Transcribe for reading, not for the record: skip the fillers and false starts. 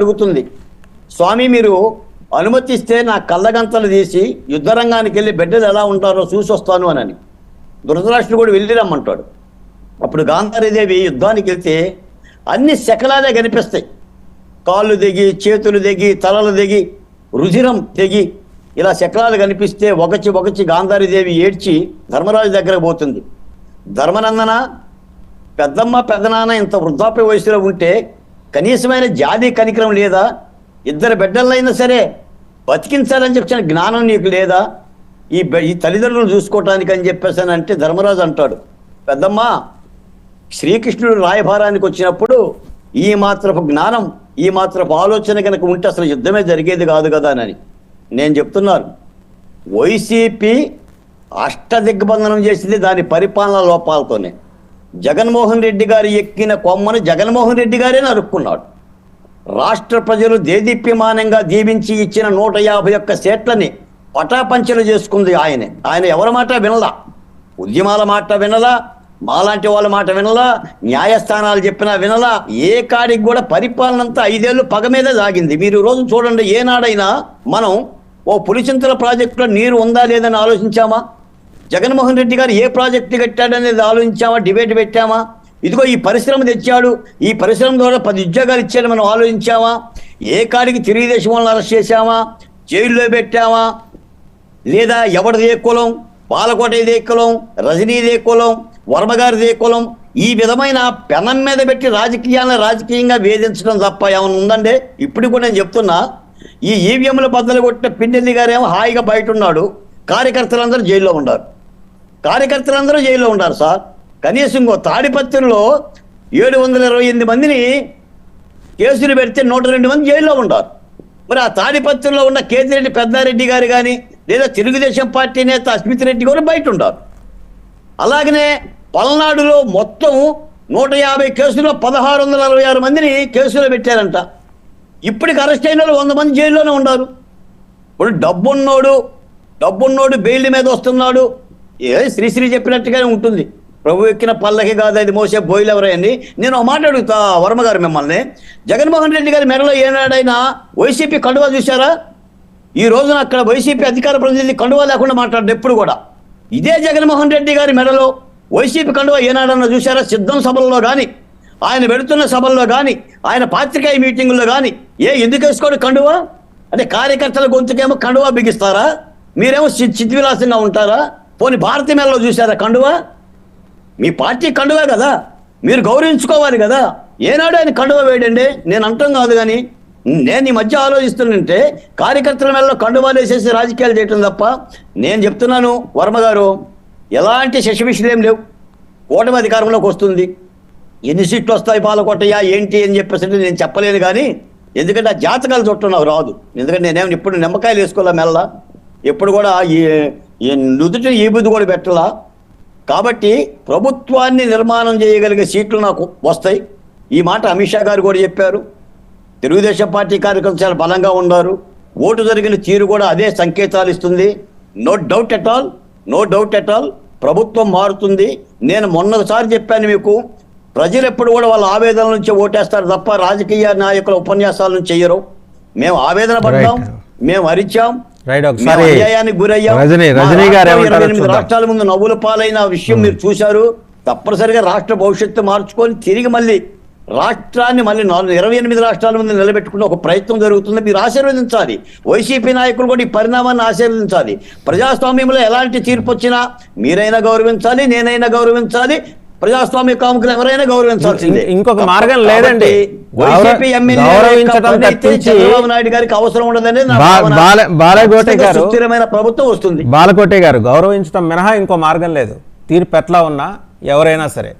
అడుగుతుంది, స్వామి మీరు అనుమతిస్తే నా కళ్ళగంతలు తీసి యుద్ధరంగానికి వెళ్ళి బిడ్డలు ఎలా ఉంటారో చూసి వస్తాను అని. ధృతరాష్ట్రుడు కూడా వెళ్ళి రమ్మంటాడు. అప్పుడు గాంధారీదేవి యుద్ధానికి వెళ్తే అన్ని శకలాలే కనిపిస్తాయి. కాళ్ళు దిగి, చేతులు దిగి, తలలు దిగి, రుధిరం తెగి ఇలా శకలాలు కనిపిస్తే ఒకచి గాంధారీదేవి ఏడ్చి ధర్మరాజు దగ్గరకు పోతుంది. ధర్మనందన, పెద్దమ్మ పెద్దనాన్న ఇంత వృద్ధాప్య వయసులో ఉంటే కనీసమైన జాతి కనికరం లేదా? ఇద్దరు బిడ్డలైనా సరే బతికించాలని చెప్పిన జ్ఞానం నీకు లేదా? ఈ తల్లిదండ్రులు చూసుకోవటానికి అని చెప్పేసానంటే ధర్మరాజు అంటాడు, పెద్దమ్మ శ్రీకృష్ణుడు రాయభారానికి వచ్చినప్పుడు ఈ మాత్రపు జ్ఞానం, ఈ మాత్రపు ఆలోచన కనుక ఉంటే అసలు యుద్ధమే జరిగేది కాదు కదా అని నేను చెప్తున్నాను. వైసీపీ అష్టదిగ్బంధనం చేసింది దాని పరిపాలన లోపాలతోనే. జగన్మోహన్ రెడ్డి గారు ఎక్కిన కొమ్మను జగన్మోహన్ రెడ్డి గారే నరుక్కున్నాడు. రాష్ట్ర ప్రజలు దేదీప్యమానంగా దీవించి ఇచ్చిన 151 సీట్లని పటాపంచలు చేసుకుంది ఆయనే. ఆయన ఎవరి మాట వినలా, ఉద్యమాల మాట వినలా, మాలాంటి వాళ్ళ మాట వినలా, న్యాయస్థానాలు చెప్పినా వినలా. ఏ కాడికి కూడా పరిపాలన అంతా 5 ఏళ్ళు పగ మీద సాగింది. మీరు రోజు చూడండి, ఏనాడైనా మనం ఓ పులిచింతల ప్రాజెక్టులో నీరు ఉందా లేదని ఆలోచించామా? జగన్మోహన్ రెడ్డి గారు ఏ ప్రాజెక్టు కట్టాడనేది ఆలోచించామా? డిబేట్ పెట్టామా? ఇదిగో ఈ పరిశ్రమ తెచ్చాడు, ఈ పరిశ్రమ ద్వారా 10 ఉద్యోగాలు ఇచ్చాడు మనం ఆలోచించామా? ఏ కాడికి తెలుగుదేశం వాళ్ళని అరెస్ట్ చేశామా, జైల్లో పెట్టామా? లేదా ఎవరిదే కులం, పాలకోటదే కులం, రజనీదే కులం, వర్మగారిదే కులం, ఈ విధమైన పెనం మీద పెట్టి రాజకీయంగా వేధించడం తప్ప ఏమైనా ఉందండి? ఇప్పుడు కూడా నేను చెప్తున్నా, ఈ ఈవీఎంల బద్దలు కొట్టిన పిన్నెల్లి గారేమో హాయిగా బయట ఉన్నాడు, కార్యకర్తలందరూ జైల్లో ఉన్నారు సార్. కనీసం తాడిపత్రిలో 728 మందిని కేసులు పెడితే 102 మంది జైల్లో ఉంటారు. మరి ఆ తాడిపత్రిలో ఉన్న కేతిరెడ్డి పెద్దారెడ్డి గారు కానీ లేదా తెలుగుదేశం పార్టీ నేత అస్మిత్ రెడ్డి గారు బయట ఉంటారు. అలాగనే పల్నాడులో మొత్తం 150 కేసుల్లో 1666 మందిని కేసులో పెట్టారంట. ఇప్పటికి అరెస్ట్ అయిన వాళ్ళు 100 మంది జైల్లోనే ఉన్నారు. ఇప్పుడు డబ్బున్నోడు బెయిల్ మీద వస్తున్నాడు. శ్రీశ్రీ చెప్పినట్టుగానే ఉంటుంది, ప్రభు ఎక్కిన పల్లకి కాదు అది మోసే బోయిలు ఎవరని. నేను ఒక మాట అడుగుతా వర్మ గారు మిమ్మల్ని, జగన్మోహన్ రెడ్డి గారి మెడలో ఏనాడైనా వైసీపీ కండువా చూశారా? ఈ రోజున అక్కడ వైసీపీ అధికార ప్రతినిధి కండువా లేకుండా మాట్లాడారు ఎప్పుడు కూడా. ఇదే జగన్మోహన్ రెడ్డి గారి మెడలో వైసీపీ కండువా ఏనాడన్నా చూశారా? సిద్ధం సభల్లో కానీ, ఆయన పెడుతున్న సభల్లో కానీ, ఆయన పాత్రికేయ మీటింగుల్లో కానీ ఎందుకు వేసుకోడు కండువా? అంటే కార్యకర్తల గొంతుకేమో కండువా బిగిస్తారా? మీరేమో చిద్విలాసంగా ఉంటారా? పోనీ భారతీయ మేళలో చూశారా కండువా? మీ పార్టీ కండువా కదా, మీరు గౌరవించుకోవాలి కదా. ఏనాడు ఆయన కండువా వేయడండి? నేను అంటాం కాదు, కానీ నేను ఈ మధ్య ఆలోచిస్తుంటే కార్యకర్తల మేళలో కండువాలు వేసేసి రాజకీయాలు చేయటం తప్ప. నేను చెప్తున్నాను వర్మ గారు, ఎలాంటి శశివిషులు ఏం లేవు. కూటమి అధికారంలోకి వస్తుంది, ఎన్ని సీట్లు వస్తాయి పాలకొట్టయ్యా ఏంటి అని చెప్పేసి నేను చెప్పలేను. కానీ ఎందుకంటే ఆ జాతకాలు చుట్టం రాదు. ఎందుకంటే నేనేమో ఇప్పుడు నిమ్మకాయలు వేసుకోలే మెల్ల, ఎప్పుడు కూడా ఈ నుదుటిని ఈ బుద్ధి కూడా పెట్టలా. కాబట్టి ప్రభుత్వాన్ని నిర్మాణం చేయగలిగే సీట్లు నాకు వస్తాయి. ఈ మాట అమిత్ షా గారు కూడా చెప్పారు. తెలుగుదేశం పార్టీ కార్యకర్తలు చాలా బలంగా ఉన్నారు. ఓటు జరిగిన తీరు కూడా అదే సంకేతాలు ఇస్తుంది. నో డౌట్ ఎట్ ఆల్ ప్రభుత్వం మారుతుంది. నేను మొన్నసారి చెప్పాను మీకు, ప్రజలు ఎప్పుడు కూడా వాళ్ళ ఆవేదన నుంచి ఓటేస్తారు తప్ప రాజకీయ నాయకుల ఉపన్యాసాల నుంచి చెయ్యరు. మేము ఆవేదన పడ్డాం, మేము అరిచాం, అన్యాయానికి గురయ్యాం. 28 రాష్ట్రాల ముందు నవ్వుల పాలైన విషయం మీరు చూశారు. తప్పనిసరిగా రాష్ట్ర భవిష్యత్తు మార్చుకొని తిరిగి మళ్ళీ రాష్ట్రాన్ని 28 రాష్ట్రాల ముందు నిలబెట్టుకునే ఒక ప్రయత్నం జరుగుతుంది. మీరు ఆశీర్వదించాలి. వైసీపీ నాయకులు కూడా ఈ పరిణామాన్ని ఆశీర్వదించాలి. ప్రజాస్వామ్యంలో ఎలాంటి తీర్పు వచ్చినా మీరైనా గౌరవించాలి, నేనైనా గౌరవించాలి, ప్రజాస్వామ్య కాముకులు ఎవరైనా గౌరవించాల్సిందే. ఇంకొక మార్గం లేదండి. వైసీపీ ఎమ్మెల్యే చంద్రబాబు నాయుడు గారికి అవసరం ఉండదని బాలకోటే గారు, స్థిరమైన ప్రభుత్వం వస్తుంది. బాలకోటే గారు, గౌరవించడం మినహా ఇంకో మార్గం లేదు. తీర్పు ఎట్లా ఉన్నా ఎవరైనా సరే